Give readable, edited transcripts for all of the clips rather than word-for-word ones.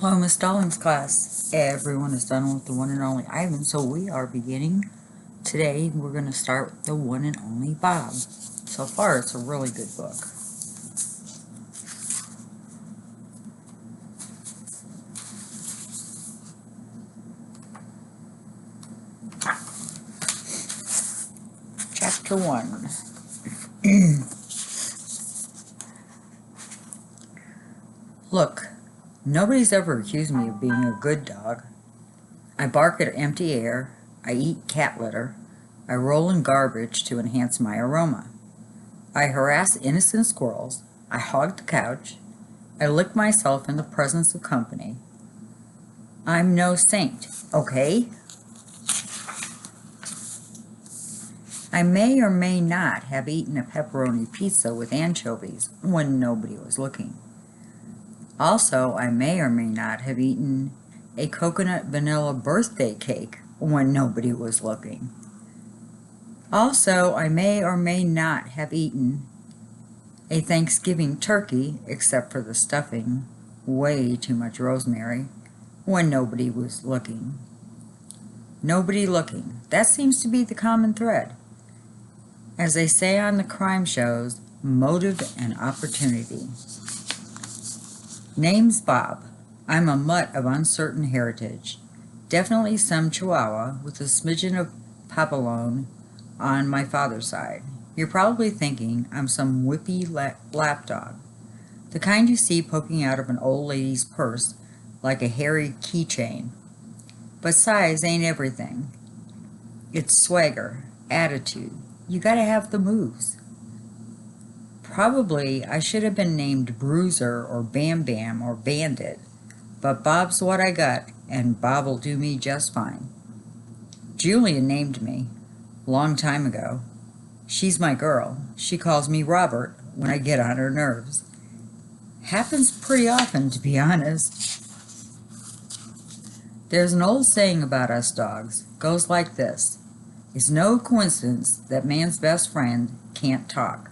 Hello, Miss Stallings class. Everyone is done with the one and only Ivan, so we are beginning today. We're going to start with the one and only Bob. So far, it's a really good book. Chapter 1. Look, nobody's ever accused me of being a good dog. I bark at empty air, I eat cat litter, I roll in garbage to enhance my aroma. I harass innocent squirrels, I hog the couch, I lick myself in the presence of company. I'm no saint, okay? I may or may not have eaten a pepperoni pizza with anchovies when nobody was looking. Also, I may or may not have eaten a coconut vanilla birthday cake when nobody was looking. Also, I may or may not have eaten a Thanksgiving turkey, except for the stuffing, way too much rosemary, when nobody was looking. Nobody looking. That seems to be the common thread. As they say on the crime shows, motive and opportunity. Name's Bob. I'm a mutt of uncertain heritage. Definitely some Chihuahua with a smidgen of Papillon on my father's side. You're probably thinking I'm some whippy lapdog, the kind you see poking out of an old lady's purse like a hairy keychain. But size ain't everything. It's swagger, attitude. You gotta have the moves. Probably I should have been named Bruiser or Bam Bam or Bandit, but Bob's what I got, and Bob'll do me just fine. Julia named me, long time ago. She's my girl. She calls me Robert when I get on her nerves. Happens pretty often, to be honest. There's an old saying about us dogs. Goes like this. It's no coincidence that man's best friend can't talk.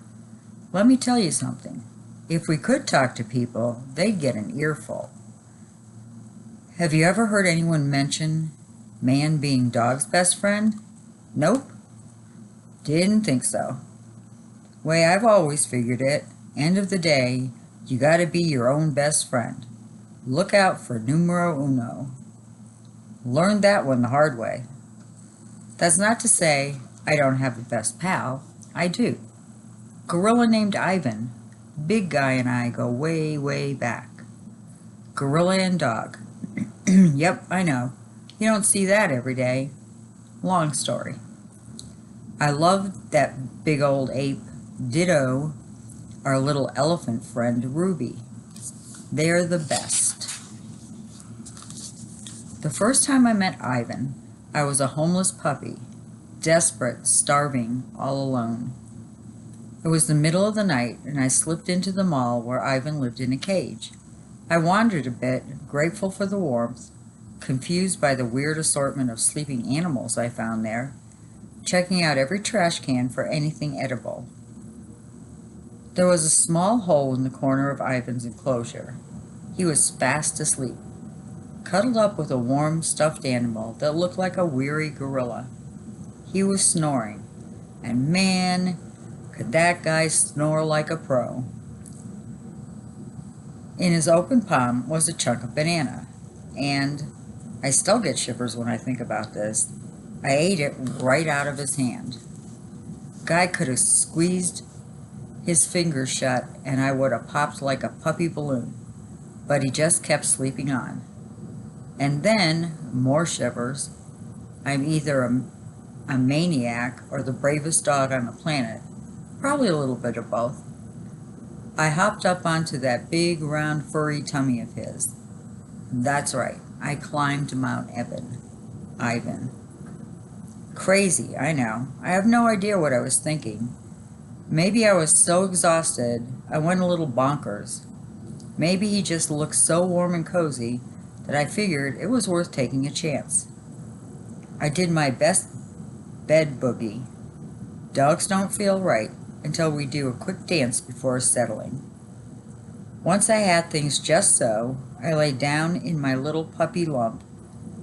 Let me tell you something. If we could talk to people, they'd get an earful. Have you ever heard anyone mention man being dog's best friend? Nope. Didn't think so. Way I've always figured it, end of the day, you gotta be your own best friend. Look out for numero uno. Learned that one the hard way. That's not to say I don't have a best pal. I do. Gorilla named Ivan. Big guy and I go way, way back. Gorilla and dog. Yep, I know. You don't see that every day. Long story. I love that big old ape. Ditto our little elephant friend Ruby. They're the best. The first time I met Ivan, I was a homeless puppy, desperate, starving, all alone. It was the middle of the night, and I slipped into the mall where Ivan lived in a cage. I wandered a bit, grateful for the warmth, confused by the weird assortment of sleeping animals I found there, checking out every trash can for anything edible. There was a small hole in the corner of Ivan's enclosure. He was fast asleep, cuddled up with a warm, stuffed animal that looked like a weary gorilla. He was snoring, and man, could that guy snore like a pro. In his open palm was a chunk of banana, and I still get shivers when I think about this. I ate it right out of his hand. Guy could have squeezed his fingers shut and I would have popped like a puppy balloon, but he just kept sleeping on. And then, more shivers. I'm either a maniac or the bravest dog on the planet, probably a little bit of both. I hopped up onto that big, round, furry tummy of his. That's right, I climbed Mount Ivan. Crazy, I know. I have no idea what I was thinking. Maybe I was so exhausted, I went a little bonkers. Maybe he just looked so warm and cozy that I figured it was worth taking a chance. I did my best bed boogie. Dogs don't feel right until we do a quick dance before settling. Once I had things just so, I lay down in my little puppy lump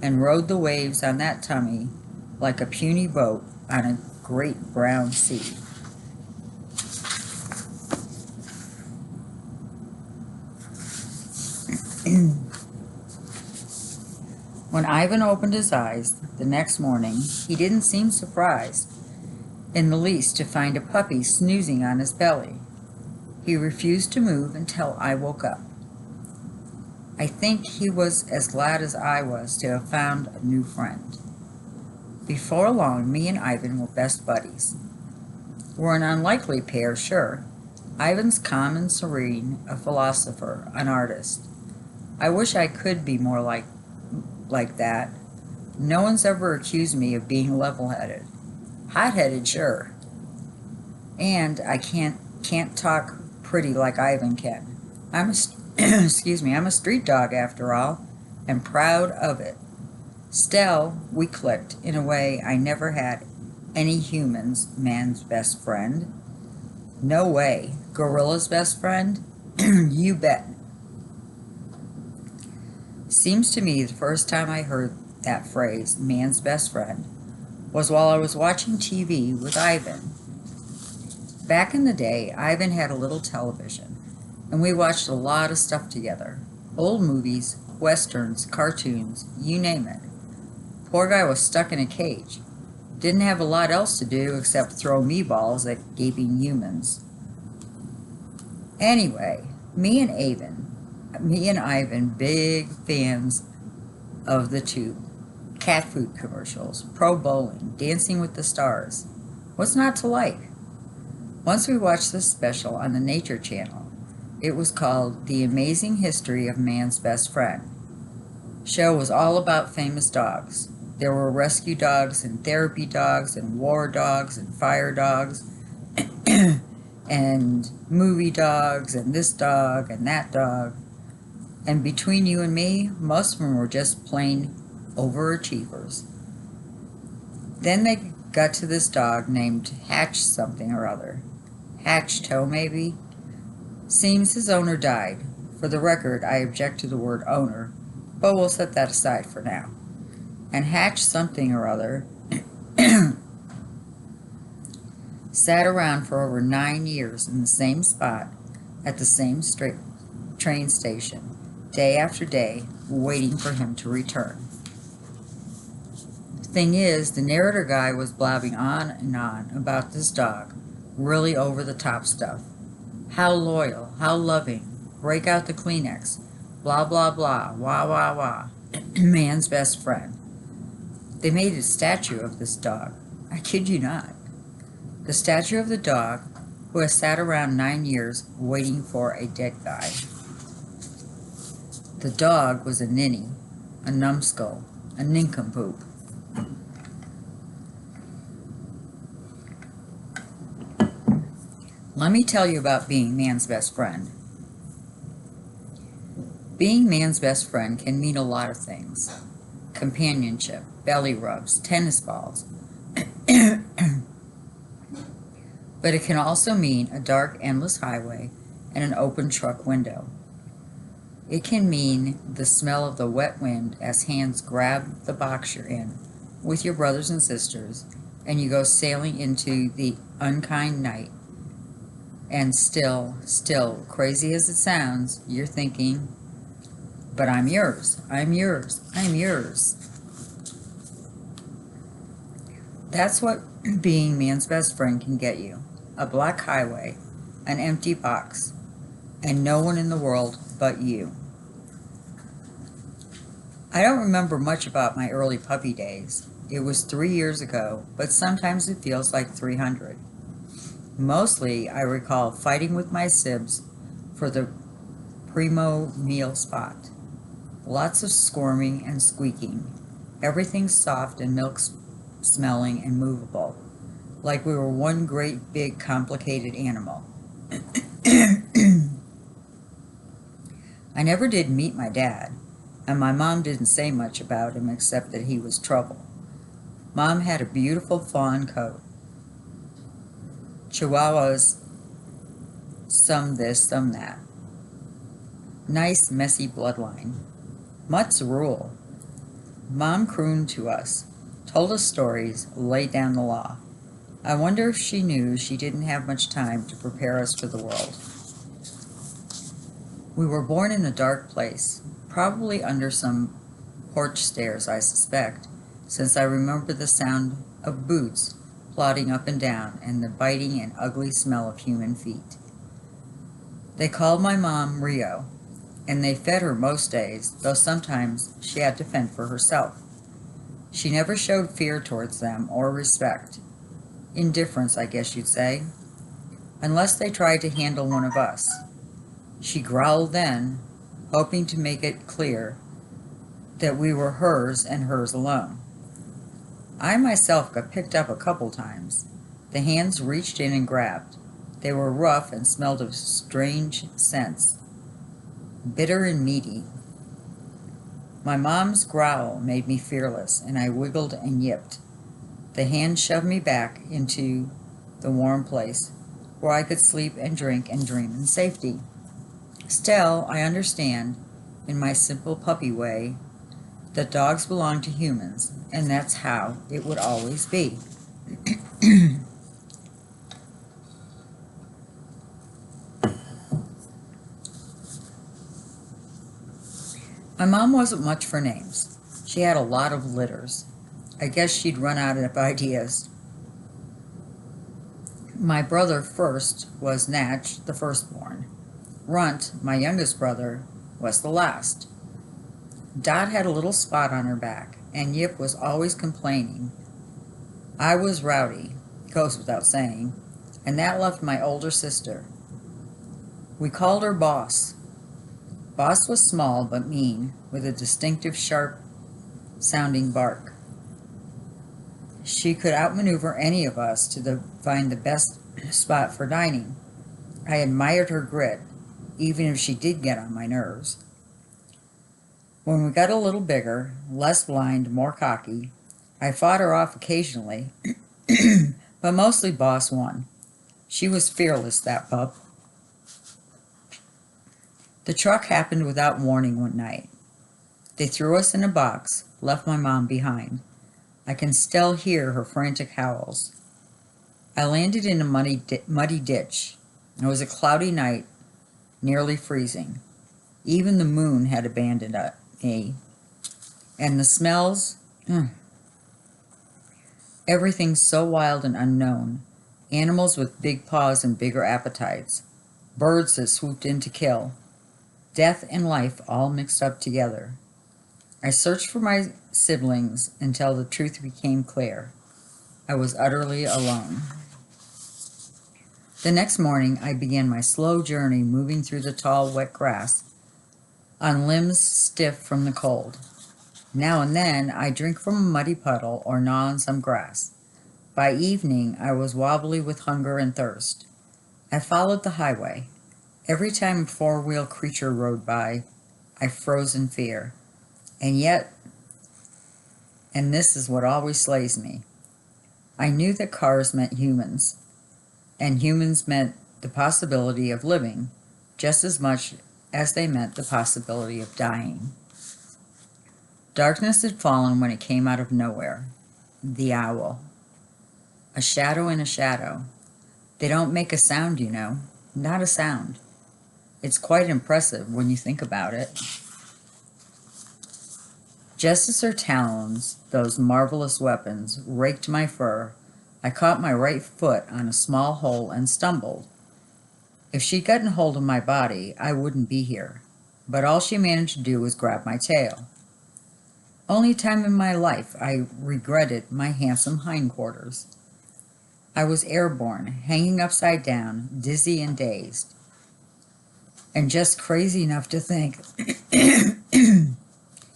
and rode the waves on that tummy like a puny boat on a great brown sea. When Ivan opened his eyes the next morning, he didn't seem surprised in the least to find a puppy snoozing on his belly. He refused to move until I woke up. I think he was as glad as I was to have found a new friend. Before long, me and Ivan were best buddies. We're an unlikely pair, sure. Ivan's calm and serene, a philosopher, an artist. I wish I could be more like that. No one's ever accused me of being level-headed. Hot-headed, sure. And I can't talk pretty like Ivan can. I'm a I'm a street dog after all, and proud of it. Still, we clicked in a way I never had any man's best friend. No way. Gorilla's best friend? You bet. Seems to me the first time I heard that phrase, man's best friend, was while I was watching TV with Ivan. Back in the day, Ivan had a little television, and we watched a lot of stuff together. Old movies, westerns, cartoons, you name it. Poor guy was stuck in a cage. Didn't have a lot else to do except throw meatballs at gaping humans. Anyway, me and Ivan, big fans of the tube. Cat food commercials, pro bowling, Dancing with the Stars. What's not to like? Once we watched this special on the Nature Channel. It was called The Amazing History of Man's Best Friend. Show was all about famous dogs. There were rescue dogs and therapy dogs and war dogs and fire dogs and movie dogs and this dog and that dog. And between you and me, most of them were just plain overachievers. Then they got to this dog named Hatch something or other. Hatch Toe, maybe? Seems his owner died. For the record, I object to the word owner, but we'll set that aside for now. And Hatch something or other sat around for over 9 years in the same spot at the same train station, day after day, waiting for him to return. The thing is, the narrator guy was blabbing on and on about this dog, really over-the-top stuff. How loyal, how loving, break out the Kleenex, blah, blah, blah, wah, wah, wah, man's best friend. They made a statue of this dog. I kid you not. The statue of the dog who has sat around 9 years waiting for a dead guy. The dog was a ninny, a numbskull, a nincompoop. Let me tell you about being man's best friend. Being man's best friend can mean a lot of things. Companionship, belly rubs, tennis balls. But it can also mean a dark, endless highway and an open truck window. It can mean the smell of the wet wind as hands grab the box you're in with your brothers and sisters, and you go sailing into the unkind night. And still, crazy as it sounds, you're thinking, but I'm yours, I'm yours, I'm yours. That's what being man's best friend can get you. A black highway, an empty box, and no one in the world but you. I don't remember much about my early puppy days. It was 3 years ago, but sometimes it feels like 300. Mostly, I recall fighting with my sibs for the primo meal spot. Lots of squirming and squeaking. Everything soft and milk-smelling and movable, like we were one great big complicated animal. I never did meet my dad, and my mom didn't say much about him except that he was trouble. Mom had a beautiful fawn coat. Chihuahuas, some this, some that. Nice, messy bloodline. Mutts rule. Mom crooned to us, told us stories, laid down the law. I wonder if she knew she didn't have much time to prepare us for the world. We were born in a dark place, probably under some porch stairs, I suspect, since I remember the sound of boots plodding up and down and the biting and ugly smell of human feet. They called my mom Rio, and they fed her most days, though sometimes she had to fend for herself. She never showed fear towards them or respect. Indifference, I guess you'd say, unless they tried to handle one of us. She growled then, hoping to make it clear that we were hers and hers alone. I myself got picked up a couple times. The hands reached in and grabbed. They were rough and smelled of strange scents, bitter and meaty. My mom's growl made me fearless, and I wiggled and yipped. The hand shoved me back into the warm place, where I could sleep and drink and dream in safety. Still, I understand, in my simple puppy way, that dogs belong to humans, and that's how it would always be. My mom wasn't much for names. She had a lot of litters. I guess she'd run out of ideas. My brother first was Natch, the firstborn. Runt, my youngest brother, was the last. Dot had a little spot on her back, and Yip was always complaining. I was rowdy, goes without saying, and that left my older sister. We called her Boss. Boss was small but mean, with a distinctive sharp-sounding bark. She could outmaneuver any of us to find the best spot for dining. I admired her grit, even if she did get on my nerves. When we got a little bigger, less blind, more cocky, I fought her off occasionally, but mostly Boss won. She was fearless, that pup. The truck happened without warning one night. They threw us in a box, left my mom behind. I can still hear her frantic howls. I landed in a muddy ditch. It was a cloudy night, nearly freezing. Even the moon had abandoned me. And the smells, everything so wild and unknown. Animals with big paws and bigger appetites. Birds that swooped in to kill. Death and life all mixed up together. I searched for my siblings until the truth became clear. I was utterly alone. The next morning, I began my slow journey moving through the tall, wet grass on limbs stiff from the cold. Now and then, I drink from a muddy puddle or gnaw on some grass. By evening, I was wobbly with hunger and thirst. I followed the highway. Every time a four-wheel creature rode by, I froze in fear. And yet, and this is what always slays me, I knew that cars meant humans, and humans meant the possibility of living just as much as they meant the possibility of dying. Darkness had fallen when it came out of nowhere. The owl. A shadow in a shadow. They don't make a sound, you know. Not a sound. It's quite impressive when you think about it. Just as her talons, those marvelous weapons, raked my fur, I caught my right foot on a small hole and stumbled. If she'd gotten hold of my body, I wouldn't be here. But all she managed to do was grab my tail. Only time in my life I regretted my handsome hindquarters. I was airborne, hanging upside down, dizzy and dazed, and just crazy enough to think,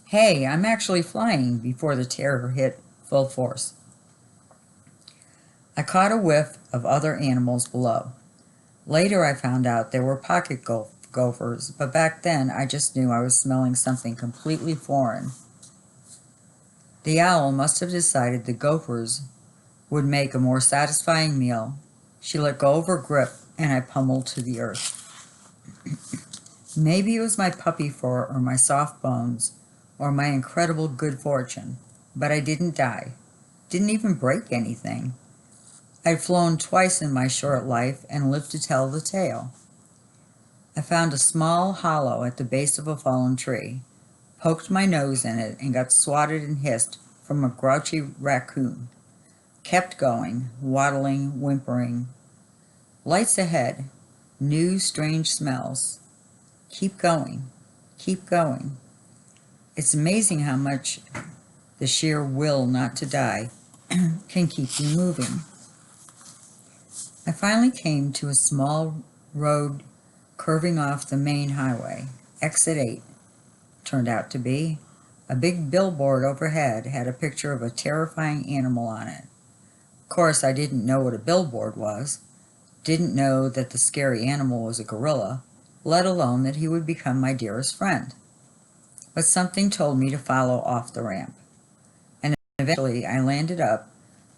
hey, I'm actually flying, before the terror hit full force. I caught a whiff of other animals below. Later I found out there were pocket gophers, but back then I just knew I was smelling something completely foreign. The owl must have decided the gophers would make a more satisfying meal. She let go of her grip, and I pummeled to the earth. Maybe it was my puppy fur or my soft bones or my incredible good fortune, but I didn't die. Didn't even break anything. I'd flown twice in my short life and lived to tell the tale. I found a small hollow at the base of a fallen tree, poked my nose in it, and got swatted and hissed from a grouchy raccoon. Kept going, waddling, whimpering. Lights ahead, new strange smells. Keep going, keep going. It's amazing how much the sheer will not to die can keep you moving. I finally came to a small road curving off the main highway. Exit 8 turned out to be. A big billboard overhead had a picture of a terrifying animal on it. Of course, I didn't know what a billboard was, didn't know that the scary animal was a gorilla, let alone that he would become my dearest friend. But something told me to follow off the ramp. And eventually I landed up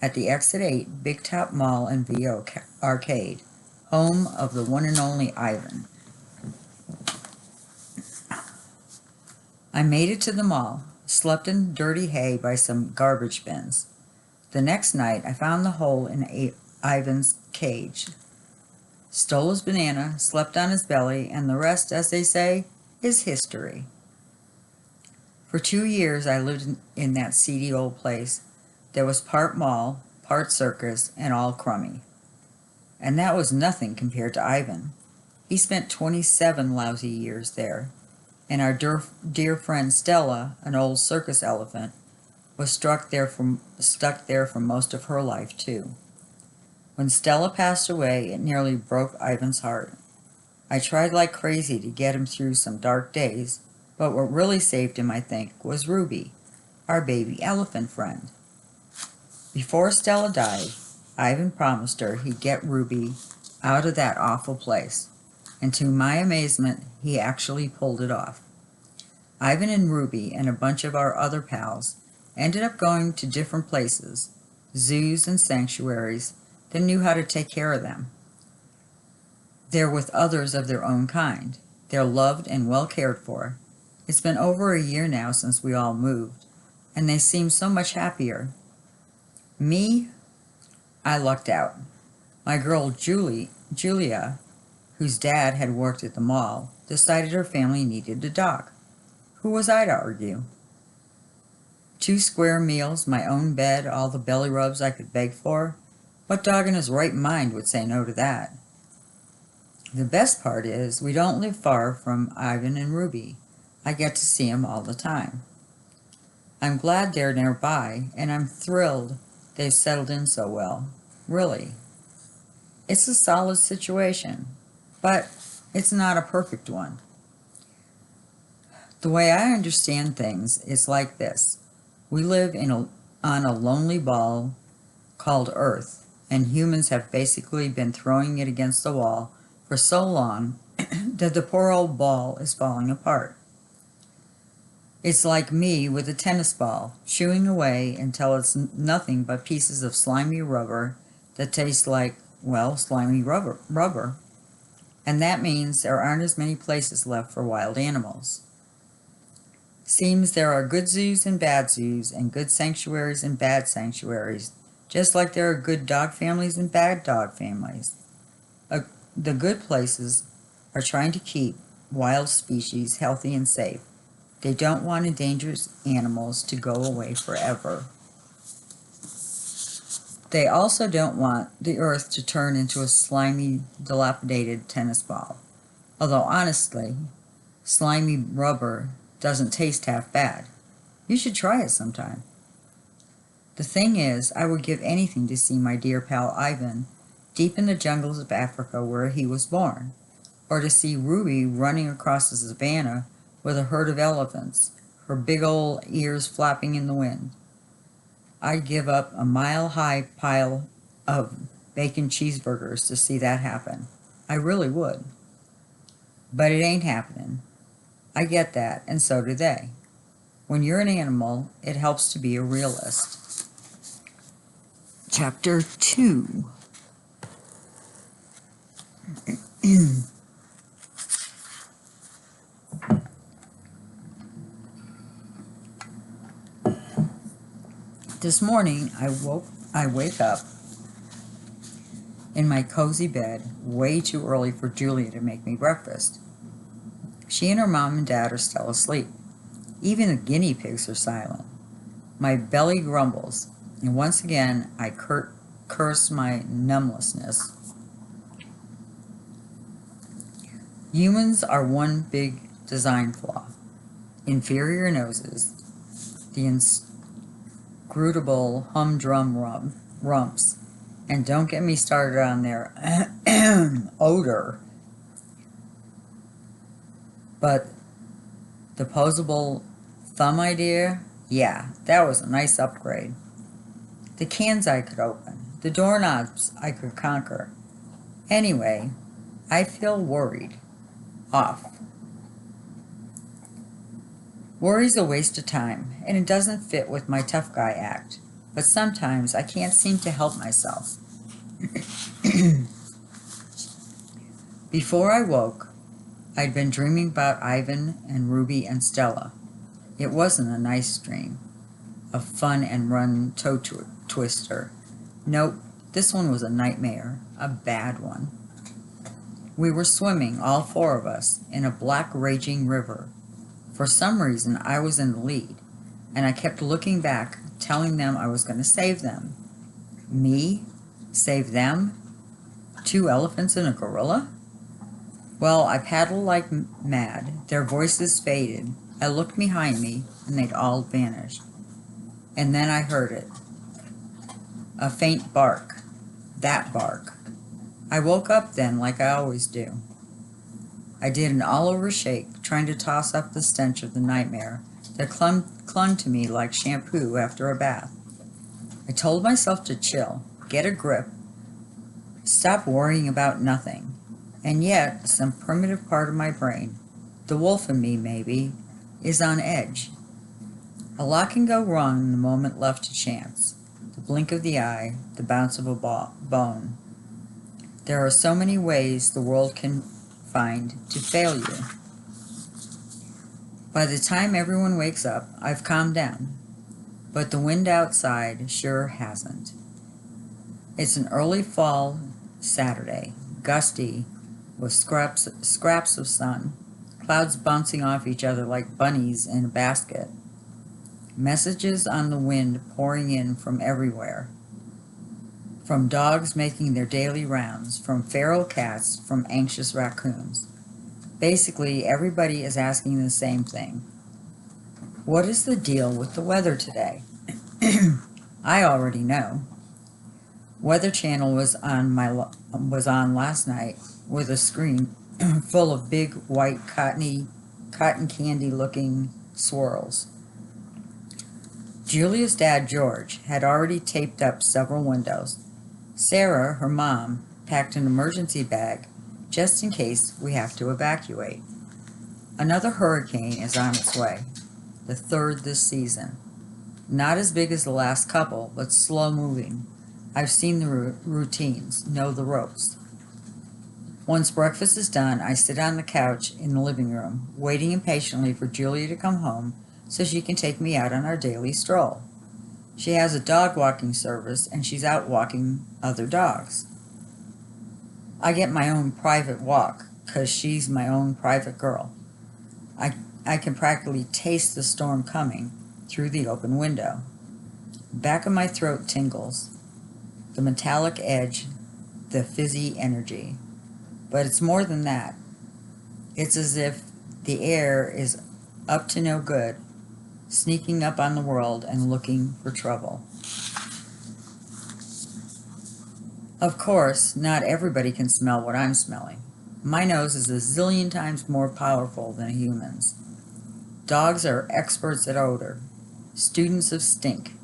at the Exit 8 Big Top Mall and Video Arcade, home of the one and only Ivan. I made it to the mall, slept in dirty hay by some garbage bins. The next night I found the hole in Ivan's cage, stole his banana, slept on his belly, and the rest, as they say, is history. For 2 years I lived in that seedy old place that was part mall, part circus, and all crummy. And that was nothing compared to Ivan. He spent 27 lousy years there, and our dear friend Stella, an old circus elephant, was stuck there for most of her life too. When Stella passed away, it nearly broke Ivan's heart. I tried like crazy to get him through some dark days, but what really saved him, I think, was Ruby, our baby elephant friend. Before Stella died, Ivan promised her he'd get Ruby out of that awful place, and to my amazement, he actually pulled it off. Ivan and Ruby and a bunch of our other pals ended up going to different places, zoos and sanctuaries, that knew how to take care of them. They're with others of their own kind. They're loved and well cared for. It's been over a year now since we all moved, and they seem so much happier. Me, I lucked out. My girl Julia, whose dad had worked at the mall, decided her family needed a dog. Who was I to argue? 2 square meals, my own bed, all the belly rubs I could beg for. What dog in his right mind would say no to that? The best part is we don't live far from Ivan and Ruby. I get to see them all the time. I'm glad they're nearby, and I'm thrilled they've settled in so well. Really. It's a solid situation, but it's not a perfect one. The way I understand things is like this. We live on a lonely ball called Earth, and humans have basically been throwing it against the wall for so long that the poor old ball is falling apart. It's like me with a tennis ball, chewing away until it's nothing but pieces of slimy rubber that taste like, well, slimy rubber. And that means there aren't as many places left for wild animals. Seems there are good zoos and good sanctuaries and bad sanctuaries, just like there are good dog families and bad dog families. The good places are trying to keep wild species healthy and safe. They don't want endangered animals to go away forever. They also don't want the earth to turn into a slimy, dilapidated tennis ball. Although honestly, slimy rubber doesn't taste half bad. You should try it sometime. The thing is, I would give anything to see my dear pal Ivan deep in the jungles of Africa where he was born, or to see Ruby running across the savannah with a herd of elephants, her big old ears flapping in the wind. I'd give up a mile-high pile of bacon cheeseburgers to see that happen. I really would. But it ain't happening. I get that, and so do they. When you're an animal, it helps to be a realist. Chapter 2. This morning, I wake up in my cozy bed way too early for Julia to make me breakfast. She and her mom and dad are still asleep. Even the guinea pigs are silent. My belly grumbles, and once again I curse my numbness. Humans are one big design flaw. Inferior noses, the inscrutable humdrum rumps, and don't get me started on their odor. But the posable thumb idea, yeah, that was a nice upgrade. The cans I could open, the doorknobs I could conquer. Anyway, I feel worried. Off. Worry's a waste of time, and it doesn't fit with my tough guy act. But sometimes I can't seem to help myself. Before I woke, I'd been dreaming about Ivan and Ruby and Stella. It wasn't a nice dream, a fun and run toe twister. Nope, this one was a nightmare, a bad one. We were swimming, all four of us, in a black raging river. For some reason, I was in the lead, and I kept looking back, telling them I was going to save them. Me? Save them? 2 elephants and a gorilla? Well, I paddled like mad. Their voices faded. I looked behind me, and they'd all vanished. And then I heard it. A faint bark. That bark. I woke up then like I always do. I did an all-over shake, trying to toss up the stench of the nightmare that clung to me like shampoo after a bath. I told myself to chill, get a grip, stop worrying about nothing. And yet, some primitive part of my brain, the wolf in me maybe, is on edge. A lot can go wrong in the moment left to chance. The blink of the eye, the bounce of a bone. There are so many ways the world can find to fail you. By the time everyone wakes up, I've calmed down, but the wind outside sure hasn't. It's an early fall Saturday, gusty, with scraps of sun, clouds bouncing off each other like bunnies in a basket, messages on the wind pouring in from everywhere. From dogs making their daily rounds, from feral cats, from anxious raccoons. Basically, everybody is asking the same thing. What is the deal with the weather today? I already know. Weather Channel was on last night with a screen full of big white cotton candy looking swirls. Julia's dad, George, had already taped up several windows. Sarah, her mom, packed an emergency bag just in case we have to evacuate. Another hurricane is on its way, the 3rd this season. Not as big as the last couple, but slow moving. I've seen the routines, know the ropes. Once breakfast is done, I sit on the couch in the living room, waiting impatiently for Julia to come home so she can take me out on our daily stroll. She has a dog walking service, and she's out walking other dogs. I get my own private walk, 'cause she's my own private girl. I can practically taste the storm coming through the open window. Back of my throat tingles, the metallic edge, the fizzy energy. But it's more than that. It's as if the air is up to no good, sneaking up on the world and looking for trouble. Of course, not everybody can smell what I'm smelling. My nose is a zillion times more powerful than a human's. Dogs are experts at odor, students of stink.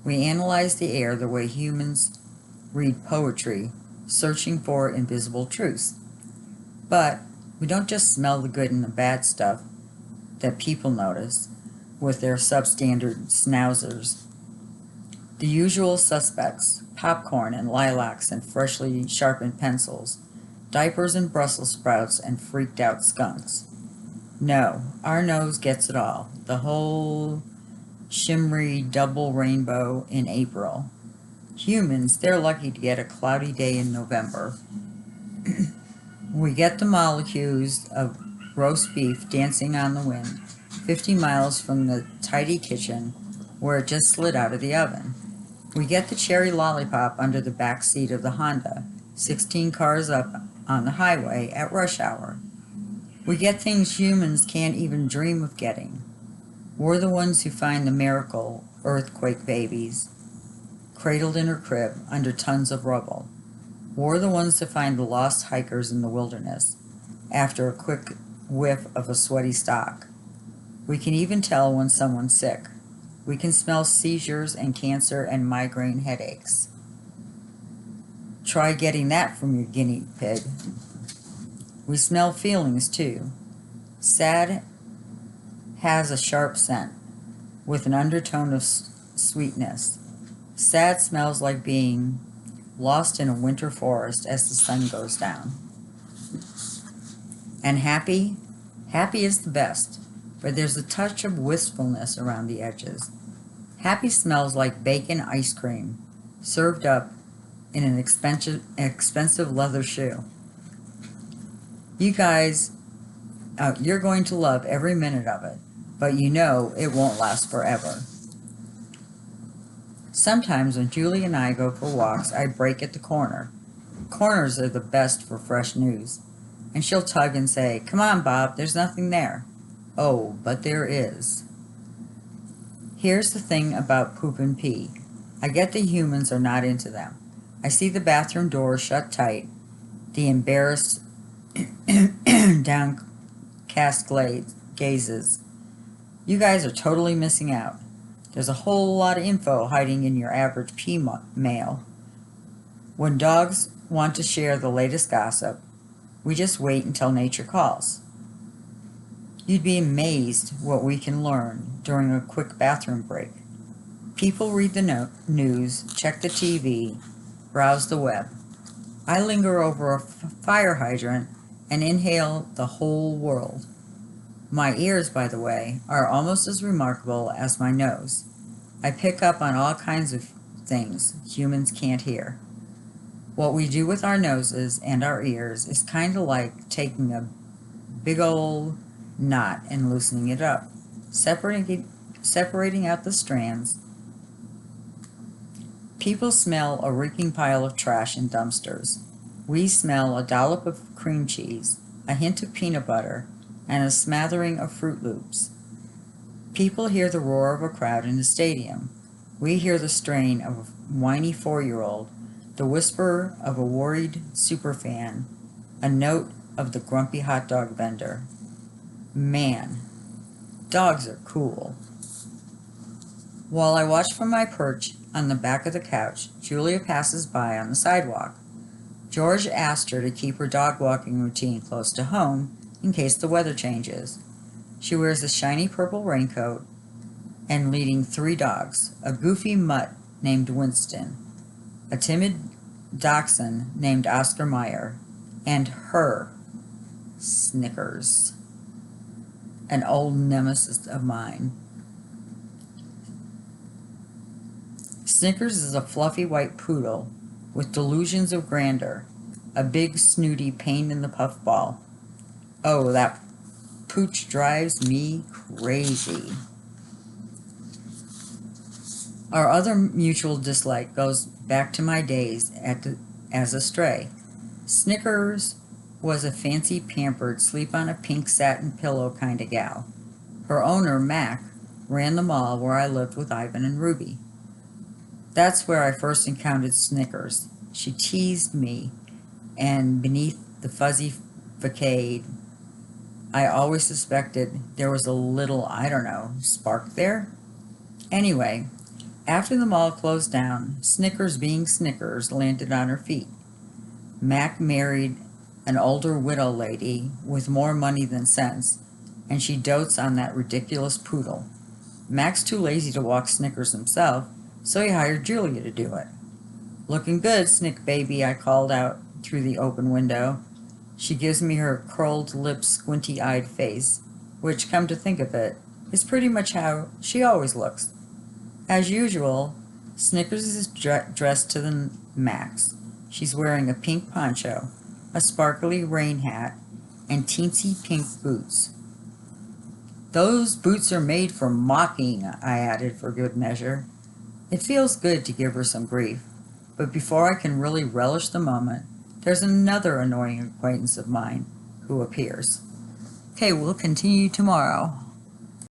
We analyze the air the way humans read poetry, searching for invisible truths. But we don't just smell the good and the bad stuff that people notice with their substandard schnauzers. The usual suspects, popcorn and lilacs and freshly sharpened pencils, diapers and Brussels sprouts and freaked out skunks. No, our nose gets it all, the whole shimmery double rainbow in April. Humans, they're lucky to get a cloudy day in November. We get the molecules of roast beef dancing on the wind, 50 miles from the tidy kitchen where it just slid out of the oven. We get the cherry lollipop under the back seat of the Honda, 16 cars up on the highway at rush hour. We get things humans can't even dream of getting. We're the ones who find the miracle earthquake babies, cradled in her crib under tons of rubble. We're the ones to find the lost hikers in the wilderness after a quick whiff of a sweaty stock. We can even tell when someone's sick. We can smell seizures and cancer and migraine headaches. Try getting that from your guinea pig. We smell feelings too. Sad has a sharp scent with an undertone of sweetness. Sad smells like being lost in a winter forest as the sun goes down. And happy is the best, but there's a touch of wistfulness around the edges. Happy smells like bacon ice cream, served up in an expensive leather shoe. You guys, you're going to love every minute of it, but you know it won't last forever. Sometimes when Julie and I go for walks, I break at the corner. Corners are the best for fresh news. And she'll tug and say, "Come on, Bob, there's nothing there." Oh, but there is. Here's the thing about poop and pee. I get the humans are not into them. I see the bathroom door shut tight, the embarrassed, downcast gazes. You guys are totally missing out. There's a whole lot of info hiding in your average pee mail. When dogs want to share the latest gossip, we just wait until nature calls. You'd be amazed what we can learn during a quick bathroom break. People read the news, check the TV, browse the web. I linger over a fire hydrant and inhale the whole world. My ears, by the way, are almost as remarkable as my nose. I pick up on all kinds of things humans can't hear. What we do with our noses and our ears is kind of like taking a big old knot and loosening it up, separating out the strands. People smell a reeking pile of trash in dumpsters. We smell a dollop of cream cheese, a hint of peanut butter, and a smattering of Fruit Loops. People hear the roar of a crowd in a stadium. We hear the strain of a whiny 4-year-old, the whisper of a worried superfan, a note of the grumpy hot dog vendor. Man, dogs are cool. While I watch from my perch on the back of the couch, Julia passes by on the sidewalk. George asked her to keep her dog walking routine close to home in case the weather changes. She wears a shiny purple raincoat and leading 3 dogs, a goofy mutt named Winston, a timid dachshund named Oscar Mayer, and her, Snickers, an old nemesis of mine. Snickers is a fluffy white poodle with delusions of grandeur, a big snooty pain in the puffball. Oh, that pooch drives me crazy. Our other mutual dislike goes back to my days as a stray. Snickers was a fancy, pampered, sleep on a pink satin pillow kind of gal. Her owner, Mac, ran the mall where I lived with Ivan and Ruby. That's where I first encountered Snickers. She teased me, and beneath the fuzzy facade, I always suspected there was a little, I don't know, spark there? Anyway, after the mall closed down, Snickers being Snickers landed on her feet. Mac married an older widow lady with more money than sense, and she dotes on that ridiculous poodle. Mac's too lazy to walk Snickers himself, so he hired Julia to do it. "Looking good, Snick baby," I called out through the open window. She gives me her curled lips, squinty-eyed face, which, come to think of it, is pretty much how she always looks. As usual, Snickers is dressed to the max. She's wearing a pink poncho, a sparkly rain hat, and teensy pink boots. Those boots are made for mocking, I added for good measure. It feels good to give her some grief, but before I can really relish the moment, there's another annoying acquaintance of mine who appears. Okay, we'll continue tomorrow.